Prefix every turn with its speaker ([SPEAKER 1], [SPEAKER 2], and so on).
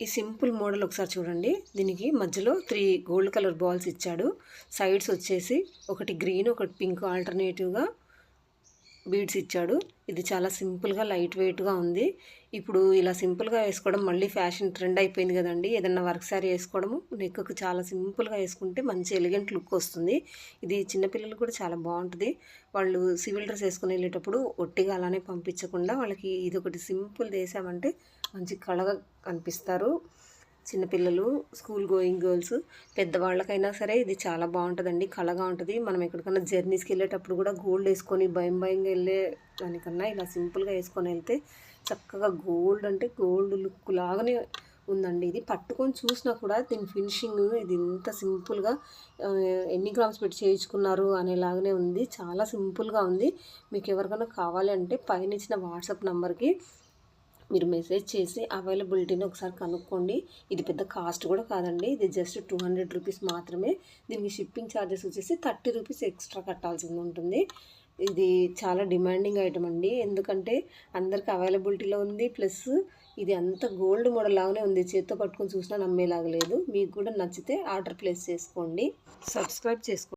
[SPEAKER 1] ఈ simple model ఒకసారి చూడండి. దీనికి మధ్యలో 3 గోల్డ్ కలర్ బాల్స్ ఇచ్చాడు. సైడ్స్ వచ్చేసి ఒకటి గ్రీన్ ఒకటి పింక్ ఆల్టర్నేటివ్గా బీడ్స్ ఇచ్చాడు. ఇది చాలా సింపుల్గా లైట్ వెయిట్గా ఉంది. ఇప్పుడు ఇలా సింపుల్గా వేసుకోవడం మళ్ళీ ఫ్యాషన్ ట్రెండ్ అయిపోయింది కదండి. ఏదన్నా వర్క్ శారీ వేసుకోవడము నెక్కు చాలా సింపుల్గా వేసుకుంటే మంచి ఎలిగెంట్ లుక్ వస్తుంది. ఇది చిన్నపిల్లలు కూడా చాలా బాగుంటుంది. వాళ్ళు సివిల్ డ్రెస్ వేసుకుని వెళ్ళేటప్పుడు ఒట్టిగా అలానే పంపించకుండా వాళ్ళకి ఇది ఒకటి సింపుల్ వేసామంటే మంచి కళగా కనిపిస్తారు. చిన్నపిల్లలు, స్కూల్ గోయింగ్ గర్ల్స్, పెద్దవాళ్ళకైనా సరే ఇది చాలా బాగుంటుందండి. కళగా ఉంటుంది. మనం ఎక్కడికైనా జర్నీస్కి వెళ్ళేటప్పుడు కూడా గోల్డ్ వేసుకొని భయంగా వెళ్ళే దానికన్నా ఇలా సింపుల్గా వేసుకొని వెళ్తే చక్కగా గోల్డ్ అంటే గోల్డ్ లుక్ లాగానే ఉందండి. ఇది పట్టుకొని చూసినా కూడా దీని ఫినిషింగ్ ఇది ఇంత సింపుల్గా ఎన్ని గ్రామ్స్ పెట్టి చేయించుకున్నారు అనేలాగానే ఉంది. చాలా సింపుల్గా ఉంది. మీకు ఎవరికైనా కావాలి అంటే పైన ఇచ్చిన వాట్సాప్ నెంబర్కి మీరు మెసేజ్ చేసి అవైలబిలిటీని ఒకసారి కనుక్కోండి. ఇది పెద్ద కాస్ట్ కూడా కాదండి. ఇది జస్ట్ 200 రూపీస్ మాత్రమే. దీనికి షిప్పింగ్ ఛార్జెస్ వచ్చేసి 30 రూపీస్ ఎక్స్ట్రా కట్టాల్సి ఉంటుంది. ఇది చాలా డిమాండింగ్ ఐటమ్ అండి. ఎందుకంటే అందరికి అవైలబిలిటీలో ఉంది. ప్లస్ ఇది అంత గోల్డ్ మోడల్ లాగానే ఉంది. చేత్తో పట్టుకొని చూసినా నమ్మేలాగా లేదు. మీకు కూడా నచ్చితే ఆర్డర్ ప్లేస్ చేసుకోండి. సబ్స్క్రైబ్ చేసుకోండి.